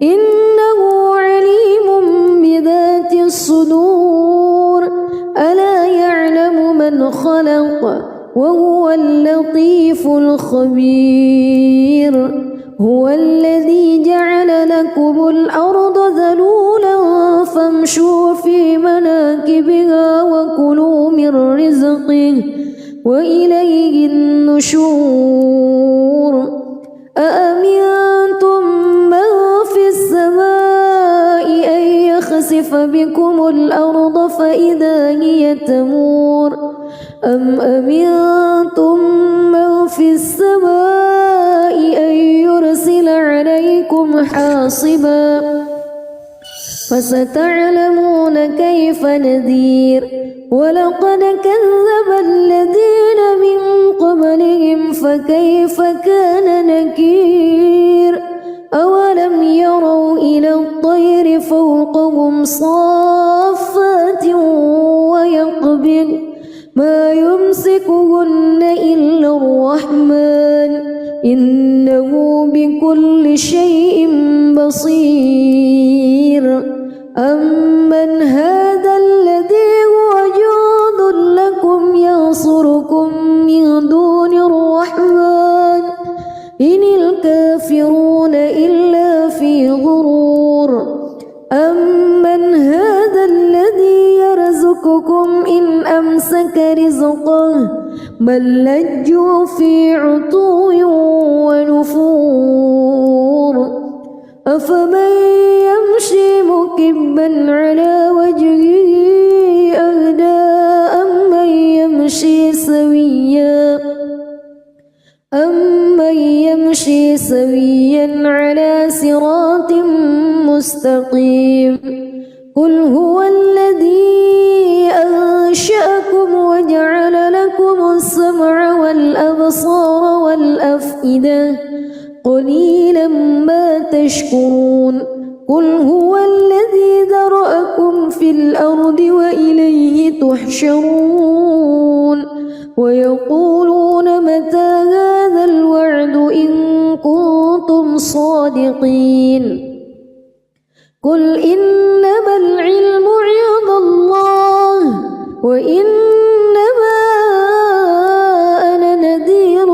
إنه عليم بذات الصدور ألا يعلم من خلق وهو اللطيف الخبير هو الذي جعل لكم الأرض ذلولا فامشوا في مناكبها وكلوا من رزقه وإليه النشور أأمنتم من في السماء أن يخسف بكم الأرض فإذا هي تمور أم أمنتم من في السماء أن يرسل عليكم حاصبا فستعلمون كيف نذير ولقد كذب الذين من قبلهم فكيف كان نكير أولم يروا إلى الطير فوقهم صافات ويقبض ما يمسكهن إلا الرحمن إنه بكل شيء بصير أمن هذا الذي هو جند لكم ينصركم من دون الرحمن إن الكافرون إلا في غرور أمن هذا الذي يرزقكم إن أمسك رزقه بل لجوا في عتو ونفور أفمن يمشي مكبا على وجهه أهدى أمن يمشي سويا على صراط مستقيم قل هو الذي أنشأكم وجعل لكم السمع والأبصار والأفئدة قليلا ما تشكرون قل هو الذي ذرأكم في الأرض وإليه تحشرون ويقولون متى هذا الوعد إن كنتم صادقين قل إنما العلم عند الله وإنما أنا نذير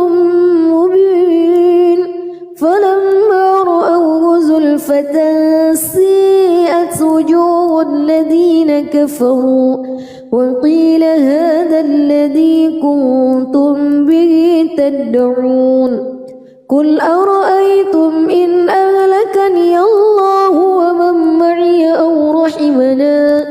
وجوه الذين كفروا وقيل هذا الذي كنتم به تدعون قل أرأيتم إن أهلكني الله ومن معي أو رحمنا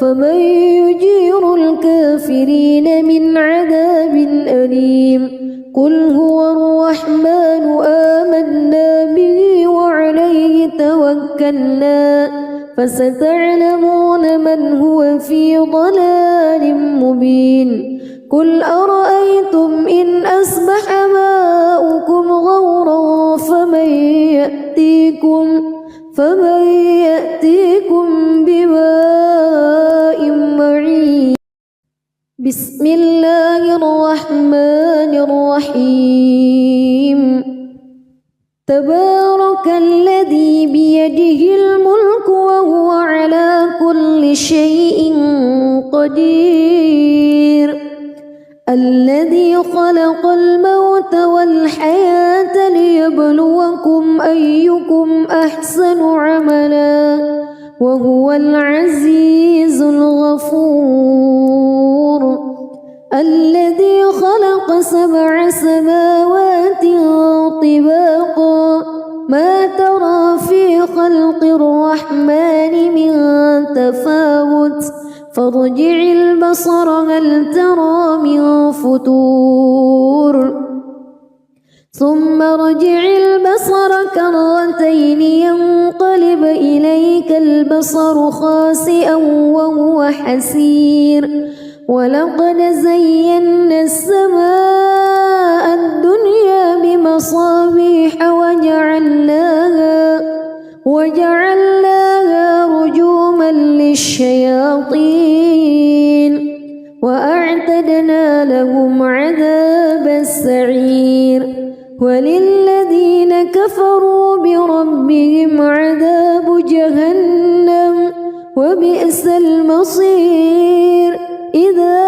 فمن يجير الكافرين من عذاب أليم قل هو الرحمن آمنا به وعليه توكلنا فستعلمون من هو في ضلال مبين قل أرأيتم إن أصبح ماؤكم غورا فمن يأتيكم بماء معين بسم الله الرحمن الرحيم تبارك الذي بيده الملك وهو على كل شيء قدير الذي خلق الموت والحياة ليبلوكم أيكم أحسن عملا وهو العزيز الغفور الذي خلق 7 سماوات طباقا ما ترى في خلق الرحمن من تفاوت فارجع البصر هل ترى من فتور ثم ارجع البصر كرتين ينقلب إليك البصر خاسئا وهو حسير ولقد زينا السماء الدنيا بمصابيح وجعلناها رجوما للشياطين وأعتدنا لهم عذاب السعير وللذين كفروا بربهم عذاب جهنم وبئس المصير إذا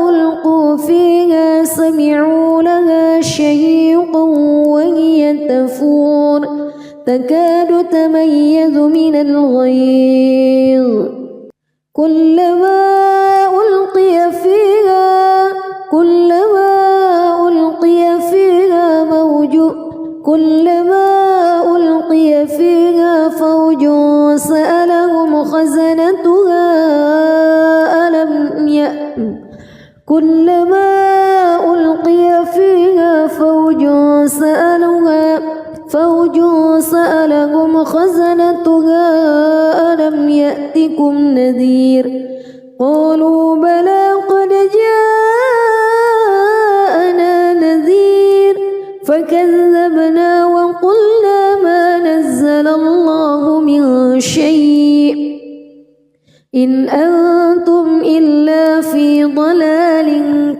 ألقوا فيها سمعوا لها شهيقا وهي تفور تكاد تميز من الغيظ كلما ألقي فيها فوج سألهم خزنتها ألم يأتكم نذير قالوا بلى قد جاءنا نذير فكذبنا وقلنا ما نزل الله من شيء إن أنتم إلا في ضلال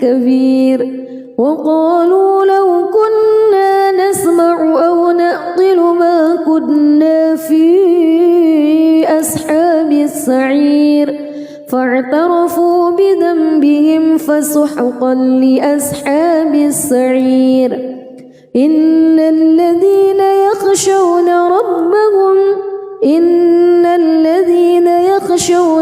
كبير وقالوا لو كنا نسمع أو نعقل ما كنا في أصحاب السعير فاعترفوا بذنبهم فسحقا لأصحاب السعير إن الذين يخشون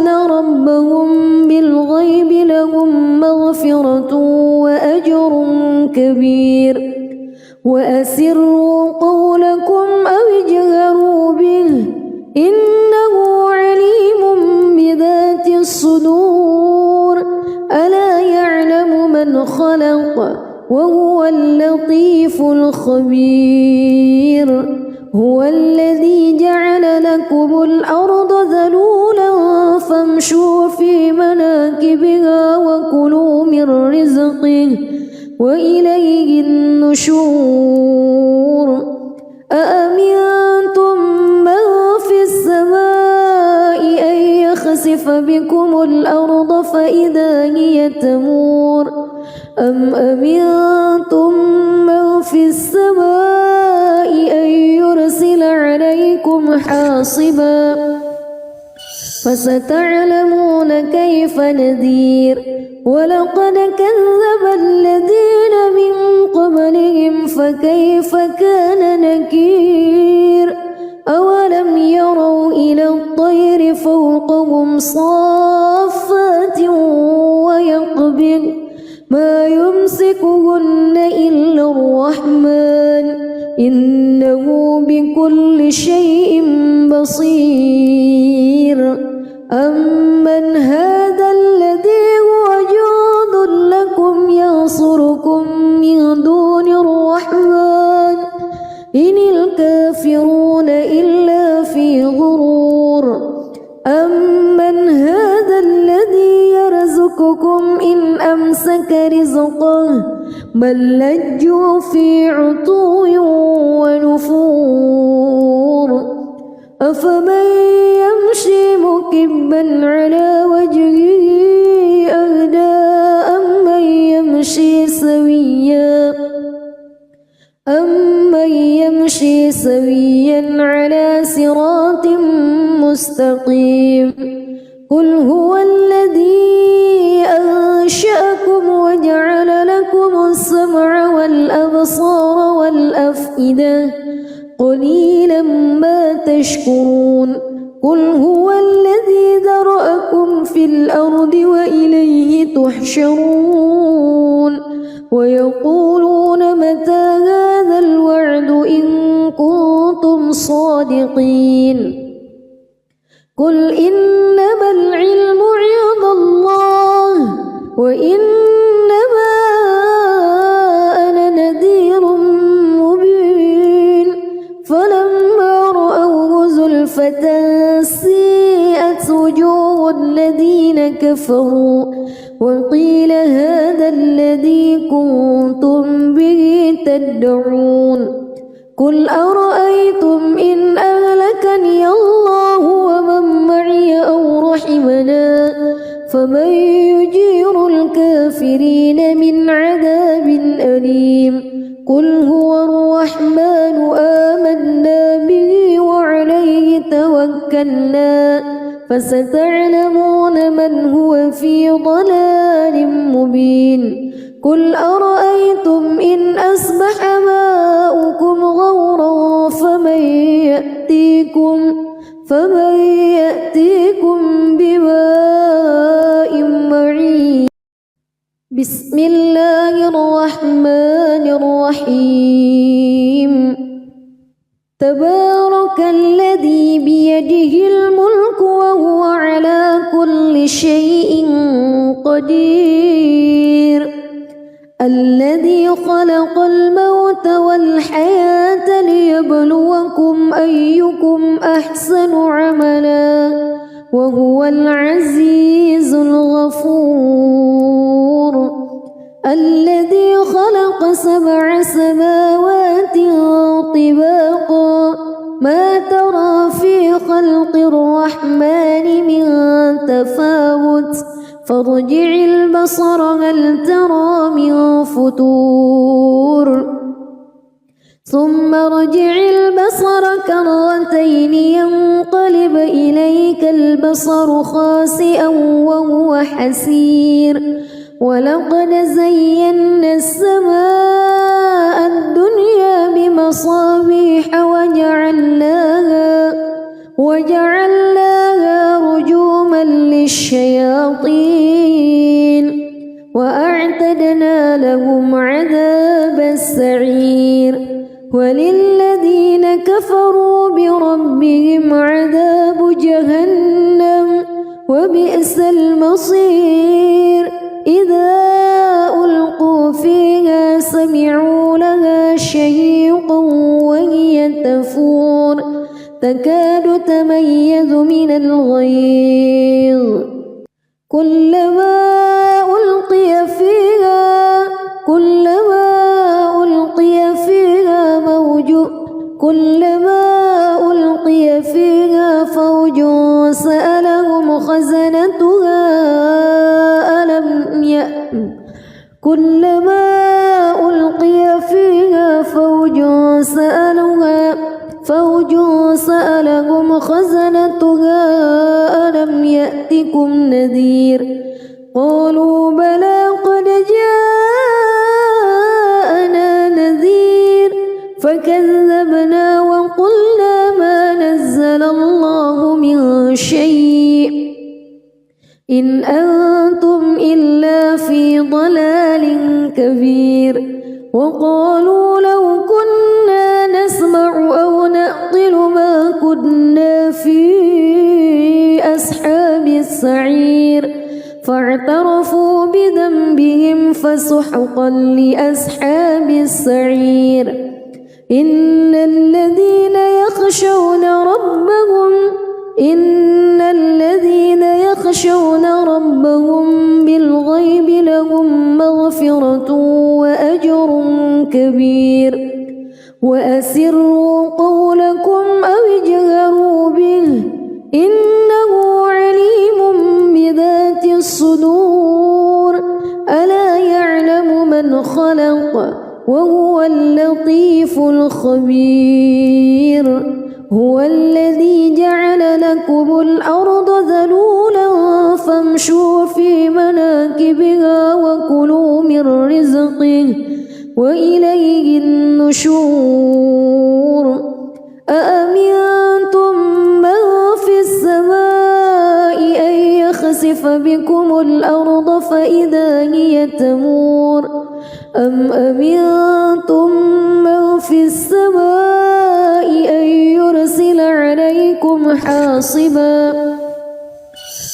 ربهم بالغيب لهم مغفرة وأجر كبير وأسروا قولكم أو اجهروا به إنه عليم بذات الصدور ألا يعلم من خلق وهو اللطيف الخبير هو الذي جعل لكم الأرض ذلولا فامشوا في مناكبها وكلوا من رزقه وإليه النشور أأمنتم من في السماء أن يخسف بكم الأرض فإذا هي تمور أم أمنتم من في السماء أن يرسل عليكم حاصبا فستعلمون كيف نذير ولقد كذب الذين من قبلهم فكيف كان نكير أولم يروا إلى الطير فوقهم صافات ويقبض ما يمسكهن إلا الرحمن إنه بكل شيء بصير أمن هذا الذي هو جند لكم ينصركم من دون الرحمن إن الكافرون إلا في غرور أمن هذا الذي يرزقكم إن أمسك رزقه بل لجوا في عتو ونفور أفمن يمشي مكبا على وجهه أهدى أمن يمشي سويا على صراط مستقيم قل هو الذي أنشأكم وجعل لكم السمع والأبصار والأفئدة قليلا ما تشكرون قل هو الذي ذرأكم في الأرض وإليه تحشرون ويقولون متى هذا الوعد إن كنتم صادقين قل إنما العلم عند الله وإنما أنا نذير مبين فلما رأوه زلفة سيئت وجوه الذين كفروا وقيل هذا الذي كنتم به تدعون قل أرأيتم إن أهلكني الله ومن معي أو رحمنا فمن يجير الكافرين من عذاب أليم قل هو الرحمن آمنا به وعليه توكلنا فستعلمون من هو في ضلال مبين قل أرأيتم إن أصبح ماؤكم غورا فمن يأتيكم بماء معين بسم الله الرحمن الرحيم تبارك الذي بيده الملك وهو على كل شيء قدير الذي خلق الموت والحياة ليبلوكم أيكم أحسن عملا وهو العزيز الغفور الذي خلق 7 سماوات طباقا ما ترى في خلق الرحمن من تفاوت فارجع البصر هل ترى من فتور ثم ارجع البصر كرتين ينقلب إليك البصر خاسئا وهو حسير ولقد زينا السماء الدنيا بمصابيح وجعلناها رجوما للشياطين وأعتدنا لهم عذاب السعير وللذين كفروا بربهم عذاب جهنم وبئس المصير إذا ألقوا فيها سمعوا لها شهيقا وهي تفور تكاد تميز من الغيظ كلما ألقي فيها فوج سألهم خزنتها كلما ألقي فيها فوج سألهم خزنتها ألم يأتكم نذير قالوا بلى قد جاءنا نذير فكذبنا وقلنا ما نزل الله من شيء إن أنتم إلا في ضلال كبير وقالوا لو كنا نسمع أو نعقل ما كنا في أصحاب السعير فاعترفوا بذنبهم فسحقا لأصحاب السعير إن الذين يخشون ربهم بالغيب لهم مغفرة وأجر كبير وأسروا قولكم أو اجهروا به إنه عليم بذات الصدور ألا يعلم من خلق وهو اللطيف الخبير هو الذي جعل لكم الأرض ذلولا فامشوا في مناكبها وكلوا من رزقه وإليه النشور أأمنتم من في السماء أن يخسف بكم الأرض فإذا هي تمور أم أمنتم من في السماء أن يرسل عليكم حاصبا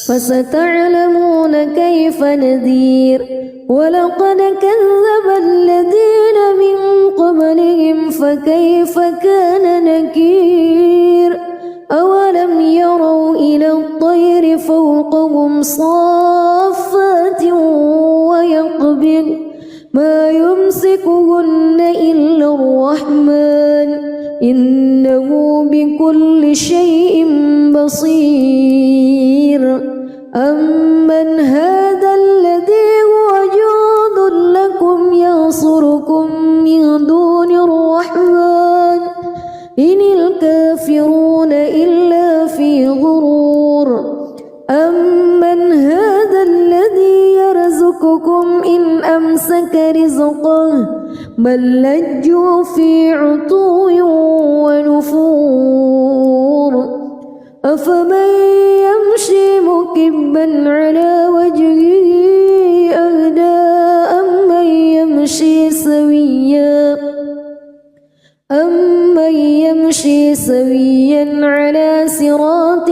فستعلمون كيف نذير ولقد كذب الذين من قبلهم فكيف كان نكير أولم يروا إلى الطير فوقهم صافات ويقبض ما يمسكهن إلا الرحمن إنه بكل شيء بصير أمن هذا الذي هو جند لكم ينصركم من دون الرحمن إن الكافرون إلا في غرور أمن هذا الذي يرزقكم إن أمسك رزقه بل لجوا في عتو ونفور أفمن يمشي مكبا على وجهه أهدى أمن يمشي سويا على صراط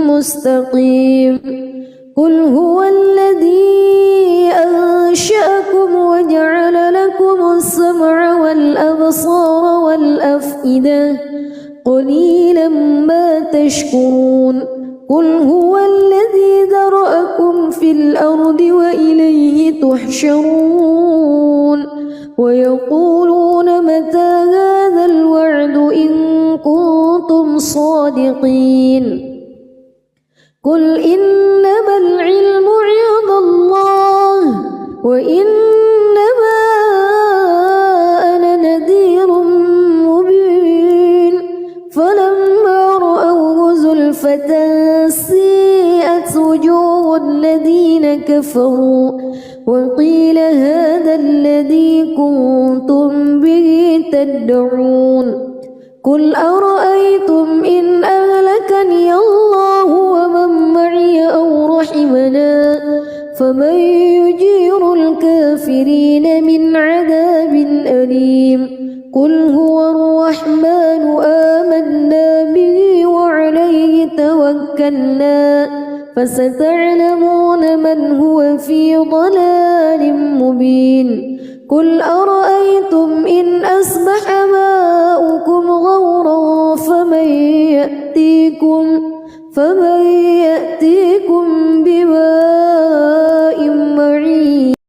مستقيم قل هو الذي أنشأكم وجعل لكم السمع والأبصار والأفئدة قليلا ما تشكرون قل هو الذي ذرأكم في الأرض وإليه تحشرون ويقولون متى هذا الوعد إن كنتم صادقين قل إنما العلم عند الله وإنما أنا نذير مبين فلما رأوه زلفة سيئت وجوه الذين كفروا وقيل هذا الذي كنتم به تدعون قل أرأيتم إن أهلكني الله ومن معي أو رحمنا فمن يجير الكافرين من عذاب أليم قل هو الرحمن آمنا به وعليه توكلنا فستعلمون من هو في ضلال مبين قل أرأيتم إن أصبح ماؤكم غورا فمن يأتيكم